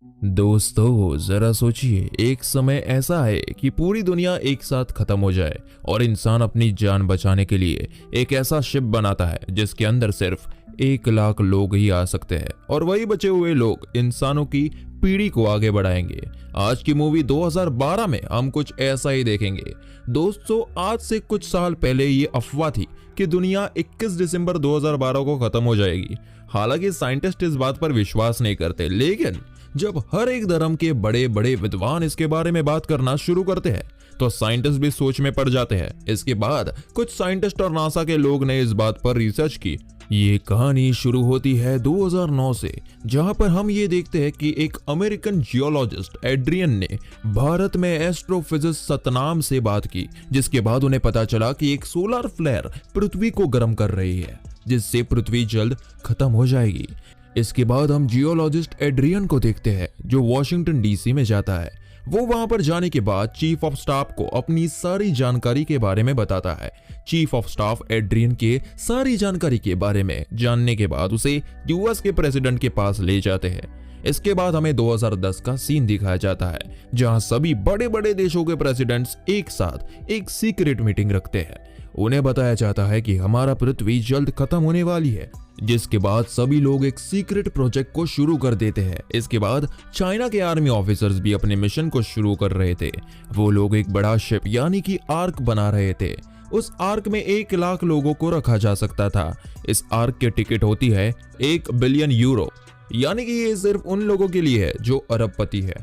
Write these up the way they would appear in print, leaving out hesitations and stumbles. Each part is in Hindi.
दोस्तों जरा सोचिए, एक समय ऐसा है कि पूरी दुनिया एक साथ खत्म हो जाए और इंसान अपनी जान बचाने के लिए एक ऐसा शिप बनाता है जिसके अंदर सिर्फ 1 लाख लोग ही आ सकते हैं और वही बचे हुए लोग इंसानों की पीढ़ी को आगे बढ़ाएंगे। आज की मूवी 2012 में हम कुछ ऐसा ही देखेंगे। दोस्तों, आज से कुछ साल पहले ये अफवाह थी कि दुनिया 21 दिसंबर 2012 को खत्म हो जाएगी। हालांकि साइंटिस्ट इस बात पर विश्वास नहीं करते, लेकिन जब हर एक धर्म के बड़े बड़े विद्वान इसके बारे में बात करना शुरू करते हैं तो साइंटिस्ट भी सोच में पड़ जाते हैं। इसके बाद कुछ साइंटिस्ट और नासा के लोग ने इस बात पर रिसर्च की। ये कहानी शुरू होती है 2009 से, जहां पर हम ये देखते हैं कि एक अमेरिकन जियोलॉजिस्ट एड्रियन ने भारत में एस्ट्रोफिजिक्स सतनाम से बात की, जिसके बाद उन्हें पता चला कि एक सोलर फ्लेयर पृथ्वी को गर्म कर रही है जिससे पृथ्वी जल्द खत्म हो जाएगी। इसके बाद हम जियोलॉजिस्ट एड्रियन को देखते हैं जो वॉशिंगटन डीसी में जाता है। वो वहां पर जाने के बाद चीफ ऑफ स्टाफ को अपनी सारी जानकारी के बारे में बताता है। चीफ ऑफ स्टाफ एड्रियन के सारी जानकारी के बारे में जानने के बाद उसे यूएस के प्रेसिडेंट के पास ले जाते हैं। इसके बाद हमें 2010 का सीन दिखाया जाता है जहां सभी बड़े बड़े देशों के प्रेसिडेंट्स एक साथ एक सीक्रेट मीटिंग रखते हैं। उन्हें बताया जाता है कि हमारा पृथ्वी जल्द खत्म होने वाली है, जिसके बाद सभी लोग एक सीक्रेट प्रोजेक्ट को शुरू कर देते हैं। इसके बाद चाइना के आर्मी ऑफिसर्स भी अपने मिशन को शुरू कर रहे थे। वो लोग एक बड़ा शिप यानी कि आर्क बना रहे थे। उस आर्क में 1 लाख लोगों को रखा जा सकता था। इस आर्क की टिकट होती है 1 बिलियन यूरो, यानी कि ये सिर्फ उन लोगों के लिए है जो अरबपति है।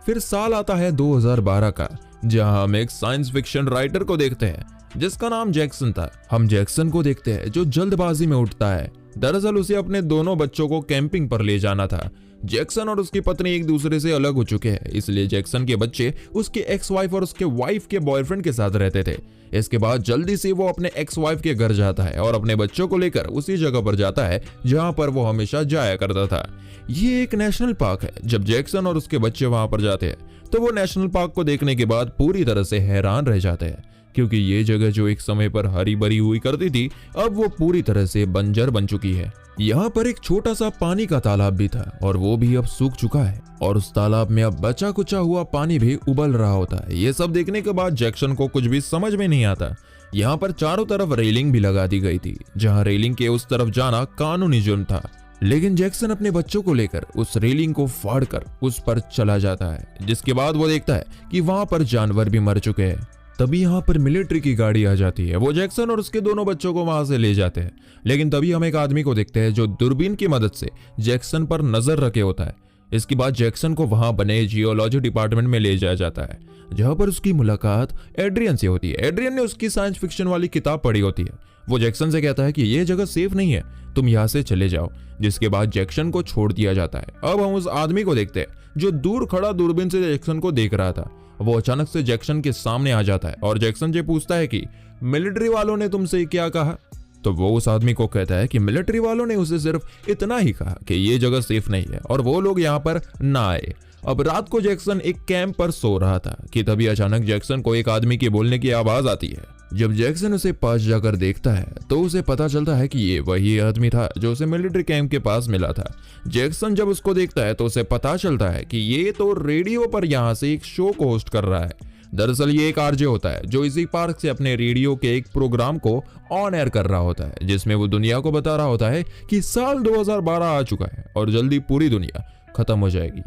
फिर साल आता है 2012 का, जहां हम एक साइंस फिक्शन राइटर को देखते हैं जिसका नाम जैक्सन था। हम जैक्सन को देखते हैं जो जल्दबाजी में उठता है। दरअसल उसे अपने दोनों बच्चों को कैंपिंग पर ले जाना था। जैक्सन और उसकी पत्नी एक दूसरे से अलग हो चुके हैं, इसलिए जैक्सन के बच्चे उसके एक्स वाइफ और उसके वाइफ के बॉयफ्रेंड के साथ रहते थे। इसके बाद जल्दी से वो अपने एक्स वाइफ के घर जाता है और अपने बच्चों को लेकर उसी जगह पर जाता है जहां पर वो हमेशा जाया करता था। ये एक नेशनल पार्क है। जब जैक्सन और उसके बच्चे वहां पर जाते हैं तो वो नेशनल पार्क को देखने के बाद पूरी तरह से हैरान रह जाते हैं, क्योंकि ये जगह जो एक समय पर हरी भरी हुई करती थी अब वो पूरी तरह से बंजर बन चुकी है। यहाँ पर एक छोटा सा पानी का तालाब भी था और वो भी अब सूख चुका है और उस तालाब में अब बचा कुचा हुआ पानी भी उबल रहा होता है। ये सब देखने के बाद जैक्सन को कुछ भी समझ में नहीं आता। यहाँ पर चारों तरफ रेलिंग भी लगा दी गई थी, जहाँ रेलिंग के उस तरफ जाना कानूनी जुर्म था, लेकिन जैक्सन अपने बच्चों को लेकर उस रेलिंग को फाड़कर उस पर चला जाता है। जिसके बाद वो देखता है कि वहां पर जानवर भी मर चुके हैं। तभी यहाँ पर मिलिट्री की गाड़ी आ जाती है। वो जैक्सन और उसके दोनों बच्चों को वहां से ले जाते हैं, लेकिन तभी हम एक आदमी को देखते हैं जो दूरबीन की मदद से जैक्सन पर नजर रखे होता है। इसके बाद जैक्सन को वहां बने जियोलॉजी डिपार्टमेंट में ले जाया जाता है, जहां पर उसकी मुलाकात एड्रियन से होती है। एड्रियन ने उसकी साइंस फिक्शन वाली किताब पढ़ी होती है। वो जैक्सन से कहता है कि ये जगह सेफ नहीं है, तुम यहाँ से चले जाओ। जिसके बाद जैक्सन को छोड़ दिया जाता है। अब हम उस आदमी को देखते हैं जो दूर खड़ा दूरबीन से जैक्सन को देख रहा था। वो अचानक से जैक्सन के सामने आ जाता है और जैक्सन से पूछता है कि मिलिट्री वालों ने तुमसे क्या कहा। तो वो उस आदमी को कहता है कि मिलिट्री वालों ने उसे सिर्फ इतना ही कहा कि ये जगह सेफ नहीं है और वो लोग यहाँ पर ना आए। अब रात को जैक्सन एक कैंप पर सो रहा था कि तभी अचानक जैक्सन को एक आदमी के बोलने की आवाज आती है। जब जैक्सन उसे पास जाकर देखता है तो उसे पता चलता है कि ये वही आदमी था जो उसे मिलिट्री कैंप के पास मिला था। जैक्सन जब उसको देखता है तो उसे पता चलता है कि ये तो रेडियो पर यहाँ से एक शो को होस्ट कर रहा है। दरअसल ये एक आरजे होता है जो इसी पार्क से अपने रेडियो के एक प्रोग्राम को ऑन एयर कर रहा होता है, जिसमें वो दुनिया को बता रहा होता है कि साल 2012 आ चुका है और जल्दी पूरी दुनिया खत्म हो जाएगी।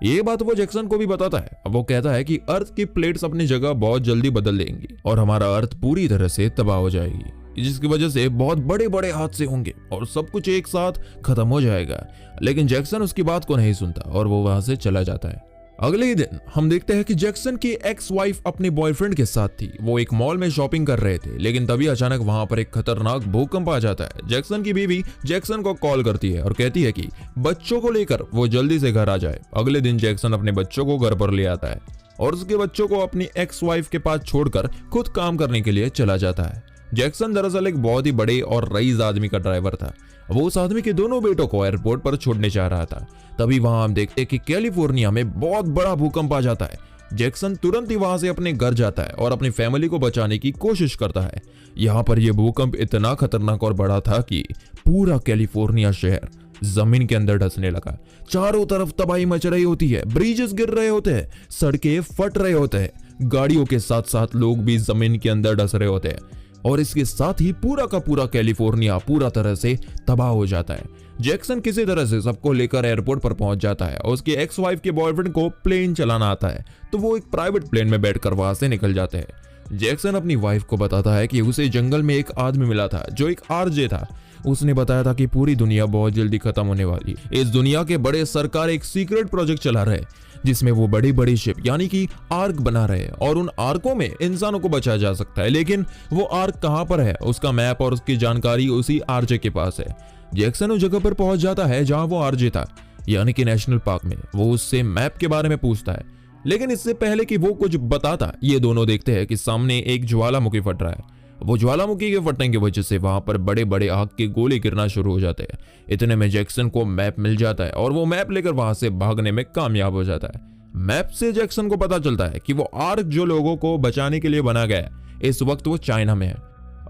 ये बात वो जैक्सन को भी बताता है। अब वो कहता है कि अर्थ की प्लेट्स अपनी जगह बहुत जल्दी बदल लेंगी और हमारा अर्थ पूरी तरह से तबाह हो जाएगी, जिसकी वजह से बहुत बड़े बड़े हादसे होंगे और सब कुछ एक साथ खत्म हो जाएगा। लेकिन जैक्सन उसकी बात को नहीं सुनता और वो वहां से चला जाता है। अगले ही दिन हम देखते हैं कि जैक्सन की एक्स वाइफ अपने बॉयफ्रेंड के साथ थी। वो एक मॉल में शॉपिंग कर रहे थे, लेकिन तभी अचानक वहां पर एक खतरनाक भूकंप आ जाता है। जैक्सन की बीवी जैक्सन को कॉल करती है और कहती है कि बच्चों को लेकर वो जल्दी से घर आ जाए। अगले दिन जैक्सन अपने बच्चों को घर पर ले आता है और उसके बच्चों को अपनी एक्स वाइफ के पास छोड़कर खुद काम करने के लिए चला जाता है। जैक्सन दरअसल एक बहुत ही बड़े और रईस आदमी का ड्राइवर था। वो उस आदमी के दोनों बेटों को एयरपोर्ट पर छोड़ने जा रहा था। तभी वहां हम देखते हैं कि कैलिफोर्निया में बहुत बड़ा भूकंप आ जाता है। जैक्सन तुरंत ही वहां से अपने घर जाता है और अपनी फैमिली को बचाने की कोशिश करता है। यहाँ पर यह भूकंप इतना खतरनाक और बड़ा था कि पूरा कैलिफोर्निया शहर जमीन के अंदर धंसने लगा। चारों तरफ तबाही मच रही होती है, ब्रिजेस गिर रहे होते हैं, सड़कें फट रहे होते हैं, गाड़ियों के साथ साथ लोग भी जमीन के अंदर धंस रहे होते हैं और इसके साथ ही पूरा का पूरा कैलिफोर्निया पूरा तरह से तबाह हो जाता है। जैक्सन किसी तरह से सबको लेकर एयरपोर्ट पर पहुंच जाता है और उसकी एक्स वाइफ के बॉयफ्रेंड को प्लेन चलाना आता है, तो वो एक प्राइवेट प्लेन में बैठकर वहां से निकल जाते हैं। जैक्सन अपनी वाइफ को बताता है कि उसे जंगल में एक आदमी मिला था जो एक आरजे था। उसने बताया था कि पूरी दुनिया बहुत जल्दी खत्म होने वाली। इस दुनिया के बड़े सरकार एक सीक्रेट प्रोजेक्ट चला रहे जिसमें वो बड़ी बड़ी शिप यानी कि आर्क बना रहे हैं और उन आर्कों में इंसानों को बचाया जा सकता है। लेकिन वो आर्क कहां पर है, उसका मैप और उसकी जानकारी उसी आरजे के पास है। जैक्सन उस जगह पर पहुंच जाता है जहां वो आरजे था यानी कि नेशनल पार्क में। वो उससे मैप के बारे में पूछता है, लेकिन इससे पहले कि वो कुछ बताता, ये दोनों देखते हैं कि सामने एक ज्वालामुखी फट रहा है। वो ज्वालामुखी के फटने की वजह से वहां पर बड़े बड़े आग के गोले गिरना शुरू हो जाते हैं। इतने में जैक्सन को मैप मिल जाता है और वो मैप लेकर वहां से भागने में कामयाब हो जाता है। मैप से जैक्सन को पता चलता है कि वो आर्क जो लोगों को बचाने के लिए बना गया है, इस वक्त वो चाइना में है।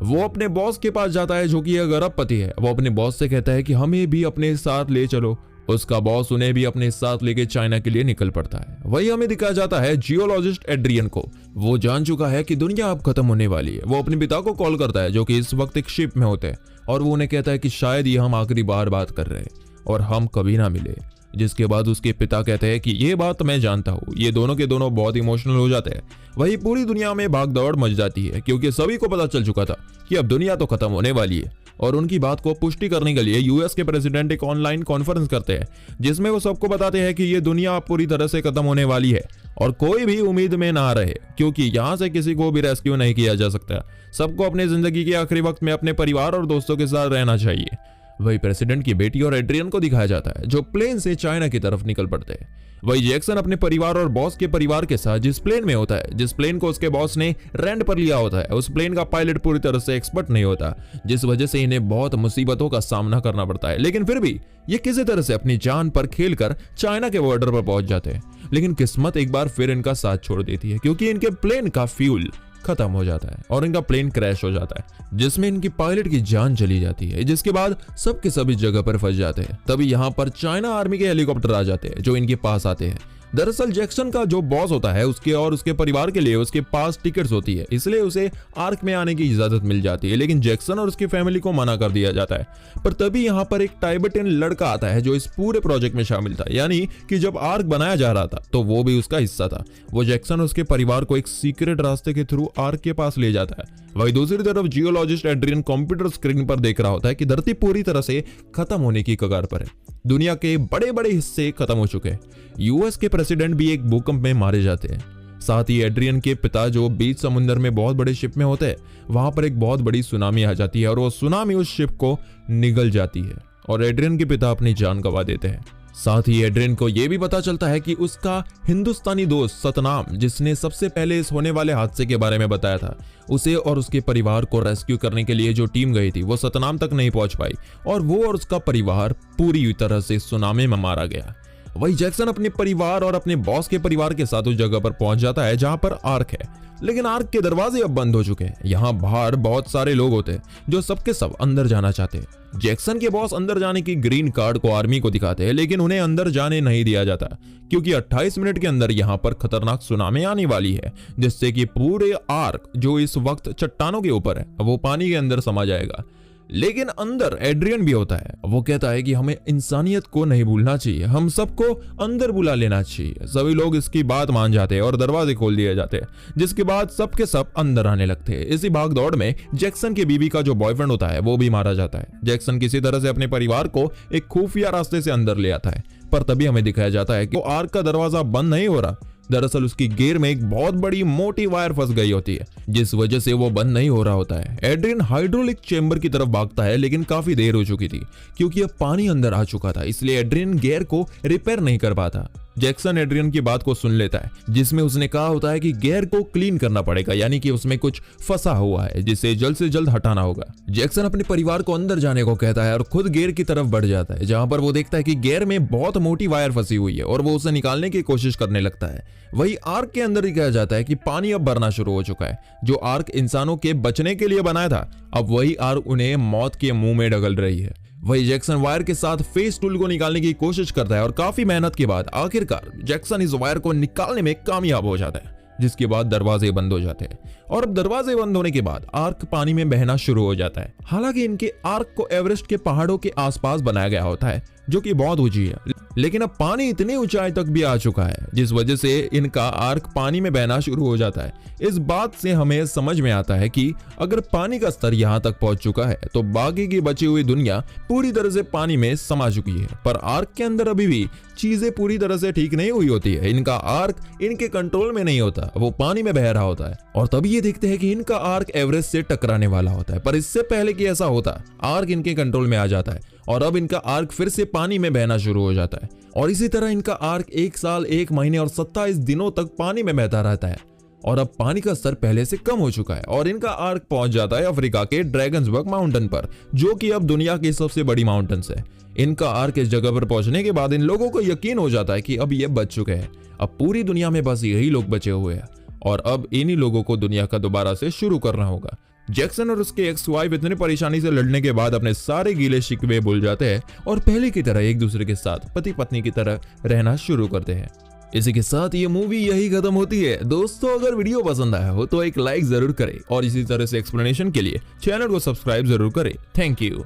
वो अपने बॉस के पास जाता है जो कि एक अरबपति है। वो अपने बॉस से कहता है कि हमें भी अपने साथ ले चलो। उसका बॉस उन्हें भी अपने साथ लेके चाइना के लिए निकल पड़ता है। वही हमें दिखाया जाता है जियोलॉजिस्ट एड्रियन को। वो जान चुका है कि दुनिया अब खत्म होने वाली है। वो अपने पिता को कॉल करता है जो कि इस वक्त एक शिप में होते हैं और वो उन्हें कहता है कि शायद ये हम आखिरी बार बात कर रहे हैं और हम कभी ना मिले। जिसके बाद उसके पिता कहते हैं कि ये बात मैं जानता हूँ। ये दोनों के दोनों बहुत इमोशनल हो जाते हैं। वही पूरी दुनिया में भाग दौड़ मच जाती है क्योंकि सभी को पता चल चुका था कि अब दुनिया तो खत्म होने वाली है। और उनकी बात को पुष्टि करने के लिए यूएस के प्रेसिडेंट एक ऑनलाइन कॉन्फ्रेंस करते हैं जिसमें वो सबको बताते हैं कि ये दुनिया पूरी तरह से खत्म होने वाली है और कोई भी उम्मीद में ना रहे क्योंकि यहाँ से किसी को भी रेस्क्यू नहीं किया जा सकता। सबको अपनी जिंदगी के आखिरी वक्त में अपने परिवार और दोस्तों के साथ रहना चाहिए। वही प्रेसिडेंट की बेटी और एड्रियन को दिखाया जाता है जो प्लेन से चाइना की तरफ निकल पड़ते हैं। वही जैक्सन अपने परिवार और बॉस के परिवार के साथ जिस प्लेन में होता है, जिस प्लेन को उसके बॉस ने रेंट पर लिया होता है, उस प्लेन का पायलट पूरी तरह से एक्सपर्ट नहीं होता, जिस वजह से इन्हें बहुत मुसीबतों का सामना करना पड़ता है। लेकिन फिर भी ये किसी तरह से अपनी जान पर खेलकर चाइना के बॉर्डर पर पहुंच जाते हैं। लेकिन किस्मत एक बार फिर इनका साथ छोड़ देती है क्योंकि इनके प्लेन का फ्यूल खत्म हो जाता है और इनका प्लेन क्रैश हो जाता है जिसमें इनकी पायलट की जान चली जाती है। जिसके बाद सबके सभी जगह पर फंस जाते हैं। तभी यहाँ पर चाइना आर्मी के हेलीकॉप्टर आ जाते हैं जो इनके पास आते हैं। दरअसल जैक्सन का जो बॉस होता है उसके और उसके परिवार के लिए उसके पास टिकट्स होती है, इसलिए उसे आर्क में आने की इजाजत मिल जाती है। लेकिन जैक्सन और उसकी फैमिली को मना कर दिया जाता है। पर तभी यहाँ पर एक टाइबेटियन लड़का आता है जो इस पूरे प्रोजेक्ट में शामिल था, यानी कि जब आर्क बनाया जा रहा था तो वो भी उसका हिस्सा था। वो जैक्सन और उसके परिवार को एक सीक्रेट रास्ते के थ्रू आर्क के पास ले जाता है। वही दूसरी तरफ जियोलॉजिस्ट एड्रियन कंप्यूटर स्क्रीन पर देख रहा होता है कि धरती पूरी तरह से खत्म होने की कगार पर है। दुनिया के बड़े बड़े हिस्से खत्म हो चुके हैं। यूएस के प्रेसिडेंट भी एक भूकंप में मारे जाते हैं। साथ ही एड्रियन के पिता जो बीच समुद्र में बहुत बड़े शिप में होते हैं, वहां पर एक बहुत बड़ी सुनामी आ जाती है और वो सुनामी उस शिप को निगल जाती है और एड्रियन के पिता अपनी जान गंवा देते हैं। साथ ही एड्रियन को यह भी पता चलता है कि उसका हिंदुस्तानी दोस्त सतनाम, जिसने सबसे पहले इस होने वाले हादसे के बारे में बताया था, उसे और उसके परिवार को रेस्क्यू करने के लिए जो टीम गई थी वो सतनाम तक नहीं पहुंच पाई और वो और उसका परिवार पूरी तरह से सुनामी में मारा गया। वही जैक्सन अपने परिवार और अपने बॉस के परिवार के साथ उस जगह पर पहुंच जाता है जहां पर आर्क है। लेकिन आर्क के दरवाजे अब बंद हो चुके हैं। यहाँ बाहर बहुत सारे लोग होते हैं जो सबके सब अंदर जाना चाहते हैं। जैक्सन के बॉस अंदर जाने की ग्रीन कार्ड को आर्मी को दिखाते हैं, लेकिन उन्हें अंदर जाने नहीं दिया जाता क्योंकि 28 मिनट के अंदर यहाँ पर खतरनाक सुनामी आने वाली है जिससे कि पूरे आर्क जो इस वक्त चट्टानों के ऊपर है वो पानी के अंदर समा जाएगा। लेकिन अंदर एड्रियन भी होता है। वो कहता है कि हमें इंसानियत को नहीं भूलना चाहिए, हम सबको अंदर बुला लेना चाहिए। सभी लोग इसकी बात मान जाते हैं और दरवाजे खोल दिए जाते हैं, जिसके बाद सबके सब अंदर आने लगते हैं। इसी भाग दौड़ में जैक्सन की बीवी का जो बॉयफ्रेंड होता है वो भी मारा जाता है। जैक्सन किसी तरह से अपने परिवार को एक खुफिया रास्ते से अंदर ले आता है, पर तभी हमें दिखाया जाता है कि वो आर्क का दरवाजा बंद नहीं हो रहा। दरअसल उसकी गियर में एक बहुत बड़ी मोटी वायर फंस गई होती है जिस वजह से वो बंद नहीं हो रहा होता है। एड्रियन हाइड्रोलिक चेंबर की तरफ भागता है, लेकिन काफी देर हो चुकी थी क्योंकि अब पानी अंदर आ चुका था, इसलिए एड्रियन गियर को रिपेयर नहीं कर पाता। जैक्सन एड्रियन की बात को सुन लेता है जिसमें उसने कहा होता है कि गियर को क्लीन करना पड़ेगा, यानी कि उसमें कुछ फंसा हुआ है जिसे जल्द से जल्द हटाना होगा। जैक्सन अपने परिवार को अंदर जाने को कहता है और खुद गियर की तरफ बढ़ जाता है, जहां पर वो देखता है कि गियर में बहुत मोटी वायर फंसी हुई है और वो उसे निकालने की कोशिश करने लगता है। वही आर्क के अंदर दिखाया जाता है कि पानी अब भरना शुरू हो चुका है। जो आर्क इंसानों के बचने के लिए बनाया था, अब वही आर्क उन्हें मौत के मुंह में ढकल रही है। वही जैक्सन वायर के साथ फेस टूल को निकालने की कोशिश करता है और काफी मेहनत के बाद आखिरकार जैक्सन इस वायर को निकालने में कामयाब हो जाता है, जिसके बाद दरवाजे बंद हो जाते हैं। और अब दरवाजे बंद होने के बाद आर्क पानी में बहना शुरू हो जाता है। हालांकि इनके आर्क को एवरेस्ट के पहाड़ों के आसपास बनाया गया होता है, जो कि बहुत ऊंची है, लेकिन अब पानी इतनी ऊंचाई तक भी आ चुका है, जिस वजह से इनका आर्क पानी में बहना शुरू हो जाता है। इस बात से हमें समझ में आता है कि अगर पानी का स्तर यहाँ तक पहुंच चुका है तो बाकी की बची हुई दुनिया पूरी तरह से पानी में समा चुकी है। पर आर्क के अंदर अभी भी चीजें पूरी तरह से ठीक नहीं हुई होती है। इनका आर्क इनके कंट्रोल में नहीं होता, वो पानी में बह रहा होता है। और तभी ये देखते हैं कि इनका आर्क एवरेस्ट से टकराने वाला होता है। पर इससे पहले कि ऐसा होता, आर्क इनके कंट्रोल में आ जाता है और अब इनका आर्क फिर से पानी में बहना शुरू हो जाता है। और इसी तरह इनका आर्क 1 साल 1 महीने और 27 दिनों तक पानी में बहता रहता है। और अब पानी का स्तर पहले से कम हो चुका है और इनका आर्क पहुंच जाता है अफ्रीका के ड्रैगन्सबर्ग माउंटेन पर, जो कि अब दुनिया की सबसे बड़ी माउंटेन है। इनका आर्क इस जगह पर पहुंचने के बाद इन लोगों को यकीन हो जाता है कि अब ये बच चुके हैं। अब पूरी दुनिया में बस यही लोग बचे हुए हैं और अब इन्हीं लोगों को दुनिया का दोबारा से शुरू करना होगा। जैक्सन और उसके एक्स वाइफ इतनी परेशानी से लड़ने के बाद अपने सारे गीले शिकवे भूल जाते हैं और पहले की तरह एक दूसरे के साथ पति पत्नी की तरह रहना शुरू करते हैं। इसी के साथ ये मूवी यही खत्म होती है। दोस्तों, अगर वीडियो पसंद आया हो तो एक लाइक जरूर करें और इसी तरह से एक्सप्लेनेशन के लिए चैनल को सब्सक्राइब जरूर करें। Thank you.